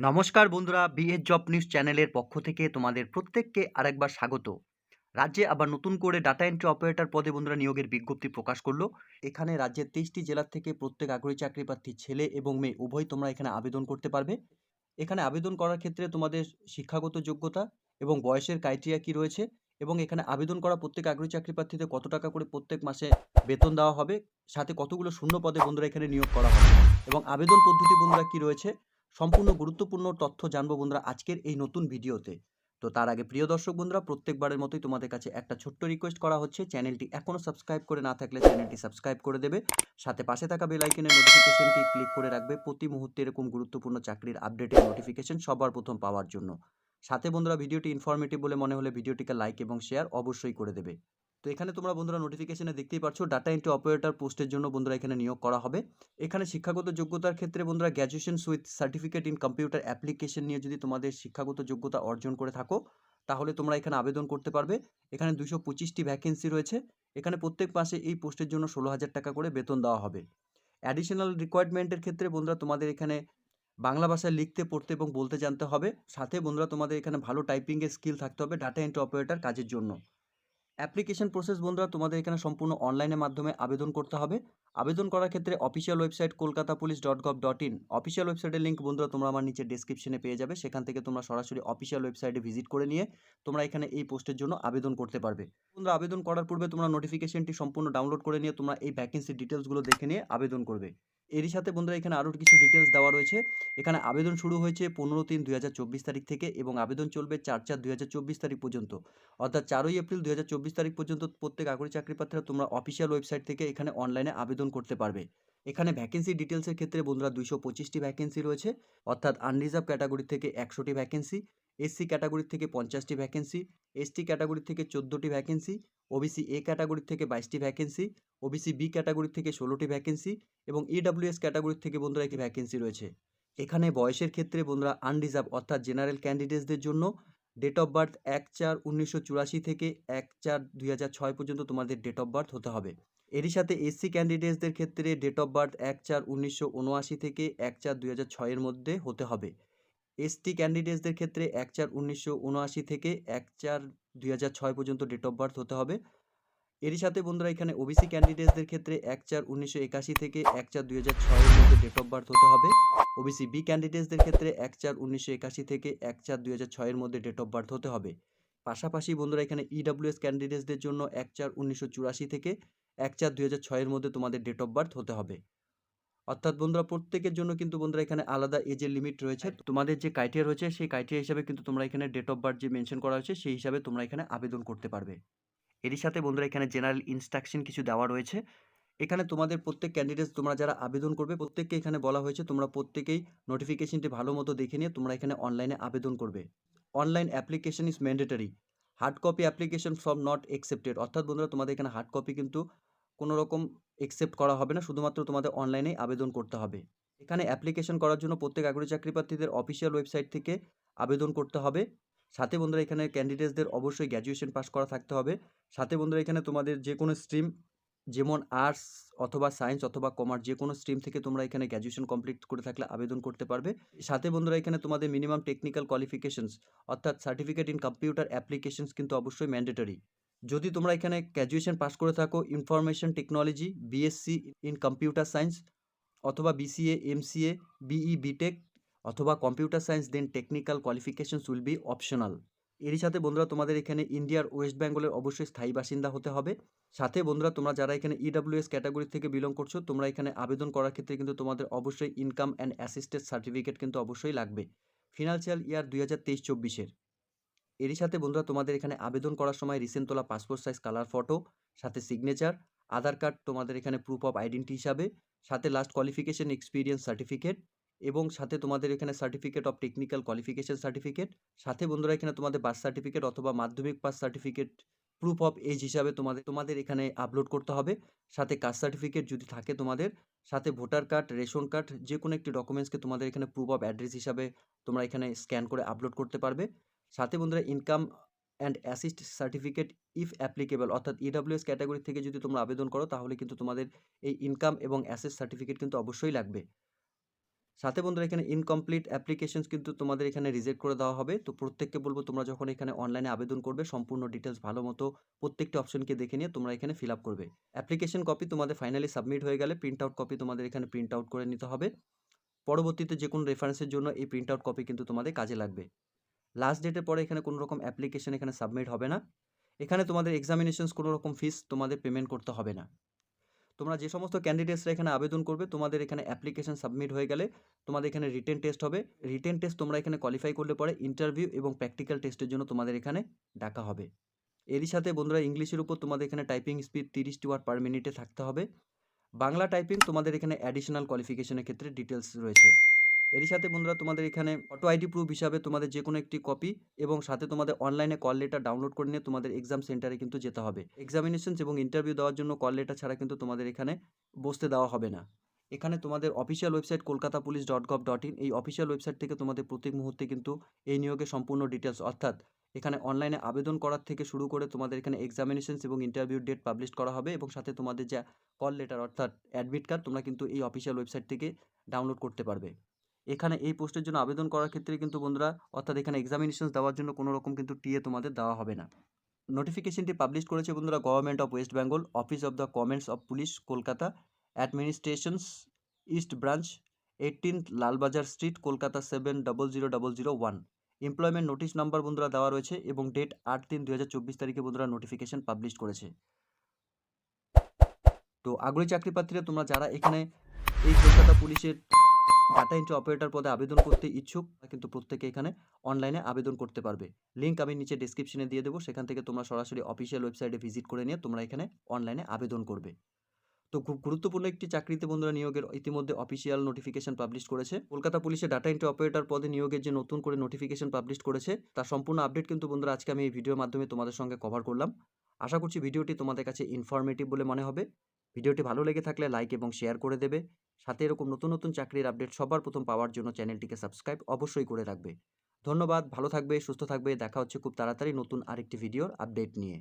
নমস্কার বন্ধুরা, BS job news চ্যানেলের পক্ষ থেকে তোমাদের প্রত্যেককে আরেকবার স্বাগত। রাজ্যে আবার নতুন করে ডাটা এন্ট্রি অপারেটর পদে বন্ধুরা নিয়োগের বিজ্ঞপ্তি প্রকাশ করলো। এখানে রাজ্যের 23টি জেলার থেকে প্রত্যেক আগ্রহী চাকরি প্রার্থী ছেলে এবং মেয়ে উভয় তোমরা এখানে আবেদন করতে পারবে। এখানে আবেদন করার ক্ষেত্রে তোমাদের শিক্ষাগত যোগ্যতা এবং বয়সের ক্রাইটেরিয়া কি রয়েছে এবং এখানে আবেদন করা প্রত্যেক আগ্রহী চাকরি প্রার্থীদের কত টাকা করে প্রত্যেক মাসে বেতন দেওয়া হবে, সাথে কতগুলো শূন্য পদে বন্ধুরা এখানে নিয়োগ করা হবে এবং আবেদন পদ্ধতি বন্ধুরা কি রয়েছে, সম্পূর্ণ গুরুত্বপূর্ণ তথ্য জানবো বন্ধুরা আজকের এই নতুন ভিডিওতে। তো তার আগে প্রিয় দর্শক বন্ধুরা, প্রত্যেকবারের মতোই তোমাদের কাছে একটা ছোট্ট রিকোয়েস্ট করা হচ্ছে, চ্যানেলটি এখনও সাবস্ক্রাইব করে না থাকলে চ্যানেলটি সাবস্ক্রাইব করে দেবে, সাথে পাশে থাকা বেল আইকনের নোটিফিকেশনটি ক্লিক করে রাখবে প্রতি মুহূর্তে এরকম গুরুত্বপূর্ণ চাকরির আপডেটের নোটিফিকেশন সবার প্রথম পাওয়ার জন্য। সাথে বন্ধুরা ভিডিওটি ইনফরমেটিভ বলে মনে হলে ভিডিওটিকে লাইক এবং শেয়ার অবশ্যই করে দেবে। তো এখানে তোমরা বন্ধুরা নোটিফিকেশনে দেখতেই পাচ্ছ, ডাটা এন্ট্রি অপারেটর পোস্টের জন্য বন্ধুরা এখানে নিয়োগ করা হবে। এখানে শিক্ষাগত যোগ্যতার ক্ষেত্রে বন্ধুরা graduation with certificate in computer application নিয়ে যদি তোমাদের শিক্ষাগত যোগ্যতা অর্জন করে থাকো তাহলে তোমরা এখানে আবেদন করতে পারবে। এখানে 225টি ভ্যাকেন্সি রয়েছে। এখানে প্রত্যেক মাসে এই পোস্টের জন্য 16,000 টাকা করে বেতন দেওয়া হবে। অ্যাডিশনাল রিকোয়ারমেন্টের ক্ষেত্রে বন্ধুরা তোমাদের এখানে বাংলা ভাষায় লিখতে, পড়তে এবং বলতে জানতে হবে। সাথে বন্ধুরা তোমাদের এখানে ভালো টাইপিংয়ের স্কিল থাকতে হবে ডাটা এন্ট্রি অপারেটর কাজের জন্য। অ্যাপ্লিকেশন প্রসেস বন্ধুরা তোমাদের এখানে সম্পূর্ণ অনলাইনের মাধ্যমে আবেদন করতে হবে। আবেদন করার ক্ষেত্রে অফিসিয়াল ওয়েবসাইট kolkatapolice.gov.in অফিসিয়াল ওয়েবসাইটের লিঙ্ক বন্ধুরা তোমরা আমার নিচে ডেসক্রিপশনে পেয়ে যাবে। সেখান থেকে তোমরা সরাসরি অফিসিয়াল ওয়েবসাইটে ভিজিট করে নিয়ে তোমরা এখানে এই পোস্টের জন্য আবেদন করতে পারবে। বন্ধুরা আবেদন করার পূর্বে তোমরা নোটিফিকেশনটি সম্পূর্ণ ডাউনলোড করে নিয়ে তোমরা এই ভ্যাকেন্সি ডিটেলসগুলো দেখে নিয়ে আবেদন করবে। এরই সাথে বন্ধুরা এখানে আরও কিছু ডিটেলস দেওয়া রয়েছে। এখানে আবেদন শুরু হয়েছে 15/3/2024 তারিখ থেকে এবং আবেদন চলবে 4/4/2024 তারিখ পর্যন্ত। অর্থাৎ 4ই এপ্রিল 2024 তারিখ পর্যন্ত প্রত্যেক আগ্রহী চাকরি প্রার্থীরা তোমরা অফিসিয়াল ওয়েবসাইট থেকে এখানে অনলাইনে আবেদন করতে পারবে। এখানে ভ্যাকেন্সি ডিটেলসের ক্ষেত্রে বন্ধুরা 225টি ভ্যাকেন্সি রয়েছে। অর্থাৎ আনরিজার্ভ ক্যাটাগরি থেকে 100টি ভ্যাকেন্সি, এসসি ক্যাটাগরি থেকে 50টি ভ্যাকেন্সি, এসটি ক্যাটাগরি থেকে 14টি ভ্যাকেন্সি, ওবিসি এ ক্যাটাগরি থেকে 22টি ভ্যাকেন্সি, ওবিসি বি ক্যাটাগরি থেকে 16টি ভ্যাকেন্সি এবং ইডব্লিউএস ক্যাটাগরি থেকে বন্ধুরা একটি ভ্যাকেন্সি রয়েছে। এখানে বয়সের ক্ষেত্রে বন্ধুরা আনরিজার্ভ অর্থাৎ জেনারেল ক্যান্ডিডেটসদের জন্য ডেট অফ বার্থ 1/4/1984 থেকে 1/4/2006 পর্যন্ত তোমাদের ডেট অফ বার্থ হতে হবে। এরই সাথে এসসি ক্যান্ডিডেটসদের ক্ষেত্রে ডেট অফ বার্থ 1/4/1979 থেকে 1/4/2006 এর মধ্যে হতে হবে। এসটি ক্যান্ডিডেটসদের ক্ষেত্রে 1/4/1979 থেকে 1/4/2006 পর্যন্ত ডেট অফ বার্থ হতে হবে। এরই সাথে বন্ধুরা এখানে ওবিসি ক্যান্ডিডেটসদের ক্ষেত্রে 1/4/1981 থেকে 1/4/2006 এর মধ্যে ডেট অফ বার্থ হতে হবে। ওবিসি বি ক্যান্ডিডেটসদের ক্ষেত্রে 1/4/1981 থেকে 1/4/2006 এর মধ্যে ডেট অফ বার্থ হতে হবে। পাশাপাশি বন্ধুরা এখানে ইডব্লিউএস ক্যান্ডিডেটসদের জন্য 1/4/1984 থেকে 1/4/2006 এর মধ্যে তোমাদের ডেট অফ বার্থ হতে হবে। অর্থাৎ বন্ধুরা প্রত্যেকের জন্য কিন্তু বন্ধুরা এখানে আলাদা এজের লিমিট রয়েছে। তোমাদের যে ক্রাইটেরিয়া রয়েছে সেই ক্রাইটেরিয়া হিসাবে কিন্তু তোমরা এখানে ডেট অফ বার্থ যে মেনশন করা হয়েছে সেই হিসাবে তোমরা এখানে আবেদন করতে পারবে। এরই সাথে বন্ধুরা এখানে জেনারেল ইনস্ট্রাকশন কিছু দেওয়া রয়েছে। এখানে তোমাদের প্রত্যেক ক্যান্ডিডেটস তোমরা যারা আবেদন করবে প্রত্যেককে এখানে বলা হয়েছে তোমরা প্রত্যেকেই নোটিফিকেশনটি ভালো মতো দেখে নিয়ে তোমরা এখানে অনলাইনে আবেদন করবে। Online application is mandatory, hard copy application form not accepted. অর্থাৎ বন্ধুরা তোমাদের এখানে হার্ড কপি কিন্তু কোনো রকম অ্যাকসেপ্ট করা হবে না, শুধুমাত্র তোমাদের অনলাইনেই আবেদন করতে হবে। এখানে অ্যাপ্লিকেশন করার জন্য প্রত্যেক আগ্রহী চাকরি প্রার্থীদের অফিসিয়াল ওয়েবসাইট থেকে আবেদন করতে হবে। সাথে বন্ধুরা এখানে ক্যান্ডিডেটসদের অবশ্যই গ্র্যাজুয়েশন পাস করা থাকতে হবে। সাথে বন্ধুরা এখানে তোমাদের যে কোনো স্ট্রিম, যেমন আর্টস অথবা সায়েন্স অথবা কমার্স, যে কোনো স্ট্রিম থেকে তোমরা এখানে গ্র্যাজুয়েশন কমপ্লিট করে থাকলে আবেদন করতে পারবে। সাথে বন্ধুরা এখানে তোমাদের মিনিমাম টেকনিক্যাল কোয়ালিফিকেশনস অর্থাৎ সার্টিফিকেট ইন কম্পিউটার অ্যাপ্লিকেশনস কিন্তু অবশ্যই ম্যান্ডেটরি। যদি তোমরা এখানে গ্র্যাজুয়েশন পাস করে থাকো information technology, BSc in computer science অথবা বিসিএ, এমসিএ, বিই, বিটেক অথবা computer science, then technical qualifications will be optional. এরই সাথে বন্ধুরা তোমাদের এখানে ইন্ডিয়ার ওয়েস্ট বেঙ্গলের অবশ্যই স্থায়ী বাসিন্দা হতে হবে। সাথে বন্ধুরা তোমরা যারা এখানে ইডব্লিউএস ক্যাটাগরি থেকে বিলং করছো তোমরা এখানে আবেদন করার ক্ষেত্রে কিন্তু তোমাদের অবশ্যই ইনকাম অ্যান্ড অ্যাসিস্টেন্স সার্টিফিকেট কিন্তু অবশ্যই লাগবে ফিনান্সিয়াল ইয়ার 2023-24-এর। এরই সাথে বন্ধুরা তোমাদের এখানে আবেদন করার সময় রিসেন্ট তোলা পাসপোর্ট সাইজ কালার ফটো, সাথে সিগনেচার, আধার কার্ড তোমাদের এখানে প্রুফ অফ আইডেন্টি হিসাবে, সাথে লাস্ট কোয়ালিফিকেশন এক্সপিরিয়েন্স সার্টিফিকেট এবং সাথে তোমাদের এখানে certificate of technical qualification certificate, সাথে বন্ধুরা এখানে তোমাদের বার্থ সার্টিফিকেট অথবা Madhyamik pass certificate proof of age হিসাবে তোমাদের এখানে আপলোড করতে হবে। সাথে কাস্ট সার্টিফিকেট যদি থাকে তোমাদের, সাথে ভোটার কার্ড, রেশন কার্ড, যে কোনো একটি ডকুমেন্টসকে তোমাদের এখানে প্রুফ অফ অ্যাড্রেস হিসাবে তোমরা এখানে স্ক্যান করে আপলোড করতে পারবে। সাথে বন্ধুরা income and assist certificate if applicable, অর্থাৎ ইডব্লিউএস ক্যাটাগরি থেকে যদি তোমরা আবেদন করো তাহলে কিন্তু তোমাদের এই ইনকাম এবং অ্যাসেস সার্টিফিকেট কিন্তু অবশ্যই লাগবে। সাথে বন্ধুরা এখানে ইনকমপ্লিট অ্যাপ্লিকেশনস কিন্তু তোমাদের এখানে রিজেক্ট করে দেওয়া হবে। তো প্রত্যেককে বলবো তোমরা যখন এখানে অনলাইনে আবেদন করবে সম্পূর্ণ ডিটেলস ভালো মতো প্রত্যেকটি অপশনকে দেখে নিয়ে তোমরা এখানে ফিল আপ করবে। অ্যাপ্লিকেশন কপি তোমাদের ফাইনালি সাবমিট হয়ে গেলে প্রিন্ট আউট কপি তোমাদের এখানে প্রিন্ট আউট করে নিতে হবে। পরবর্তীতে যে কোনো রেফারেন্সের জন্য এই প্রিন্ট আউট কপি কিন্তু তোমাদের কাজে লাগবে। লাস্ট ডেটের পরে এখানে কোনো রকম অ্যাপ্লিকেশন এখানে সাবমিট হবে না। এখানে তোমাদের এক্সামিনেশনস কোনো রকম ফিস তোমাদের পেমেন্ট করতে হবে না। তোমরা যে সমস্ত ক্যান্ডিডেটসরা এখানে আবেদন করবে তোমাদের এখানে অ্যাপ্লিকেশন সাবমিট হয়ে গেলে তোমাদের এখানে রিটেন টেস্ট হবে। রিটেন টেস্ট তোমরা এখানে কোয়ালিফাই করলে পরে ইন্টারভিউ এবং প্র্যাকটিক্যাল টেস্টের জন্য তোমাদের এখানে ডাকা হবে। এরই সাথে বন্ধুরা ইংলিশের উপর তোমাদের এখানে টাইপিং স্পিড 30টি ওয়ার্ড পার মিনিটে থাকতে হবে। বাংলা টাইপিং তোমাদের এখানে অ্যাডিশনাল কোয়ালিফিকেশনের ক্ষেত্রে ডিটেলস রয়েছে। এরই সাথে বন্ধুরা তোমাদের এখানে ফটো আইডি প্রুফ হিসাবে তোমাদের যে কোনো একটি কপি এবং সাথে তোমাদের অনলাইনে কল লেটার ডাউনলোড করে নিয়ে তোমাদের এক্সাম সেন্টারে কিন্তু যেতে হবে। এক্সামিনেশনস এবং ইন্টারভিউ দেওয়ার জন্য কল লেটার ছাড়া কিন্তু তোমাদের এখানে বসতে দেওয়া হবে না। এখানে তোমাদের অফিসিয়াল ওয়েবসাইট kolkatapolice.gov.in এই অফিসিয়াল ওয়েবসাইট থেকে তোমাদের প্রত্যেক মুহূর্তে কিন্তু এই নিয়োগের সম্পূর্ণ ডিটেলস অর্থাৎ এখানে অনলাইনে আবেদন করার থেকে শুরু করে তোমাদের এখানে এক্সামিনেশনস এবং ইন্টারভিউ ডেট পাবলিশ করা হবে এবং সাথে তোমাদের যা কল লেটার অর্থাৎ অ্যাডমিট কার্ড তোমরা কিন্তু এই অফিসিয়াল ওয়েবসাইট থেকে ডাউনলোড করতে পারবে। এখানে এই পোস্টের জন্য আবেদন করার ক্ষেত্রে কিন্তু বন্ধুরা অর্থাৎ এখানে এক্সামিনেশনস দেওয়ার জন্য কোনো রকম কিন্তু টিএ তোমাদের দেওয়া হবে না। নোটিফিকেশনটি পাবলিশ করেছে বন্ধুরা government of West Bengal, office of the comments of police, Kolkata, administrations, east branch, 18 Lalbazar street, Kolkata 700001। Employment notice number বন্ধুরা দেওয়া রয়েছে এবং ডেট 8/3/2024 তারিখে বন্ধুরা নোটিফিকেশন পাবলিশ করেছে। তো আগ্রহী চাকরি প্রার্থীরা তোমরা যারা এখানে এই কলকাতা পুলিশের ডাটা এন্ট্রি অপারেটর পদে আবেদন করতে ইচ্ছুক কিন্তু প্রত্যেকে এখানে অনলাইনে আবেদন করতে পারবে। লিঙ্ক আমি নিচে ডেসক্রিপশনে দিয়ে দেবো, সেখান থেকে তোমরা সরাসরি অফিসিয়াল ওয়েবসাইটে ভিজিট করে নিয়ে তোমরা এখানে অনলাইনে আবেদন করবে। তো খুব গুরুত্বপূর্ণ একটি চাকরিতে বন্ধুরা নিয়োগের ইতিমধ্যে অফিসিয়াল নোটিফিকেশন পাবলিশ করেছে। কলকাতা পুলিশের ডাটা এন্ট্রি অপারেটর পদে নিয়োগের যে নতুন করে নোটিফিকেশন পাবলিশ করেছে তার সম্পূর্ণ আপডেট কিন্তু বন্ধুরা আজকে আমি এই ভিডিওর মাধ্যমে তোমাদের সঙ্গে কভার করলাম। আশা করছি ভিডিওটি তোমাদের কাছে ইনফরমেটিভ বলে মনে হবে। ভিডিওটি ভালো লেগে থাকলে লাইক এবং শেয়ার করে দেবে। সাথে এরকম নতুন নতুন চাকরির আপডেট সবার প্রথম পাওয়ার জন্য চ্যানেলটিকে সাবস্ক্রাইব অবশ্যই করে রাখবে। ধন্যবাদ, ভালো থাকবে, সুস্থ থাকবে। দেখা হচ্ছে খুব তাড়াতাড়ি নতুন আরেকটি ভিডিওর আপডেট নিয়ে।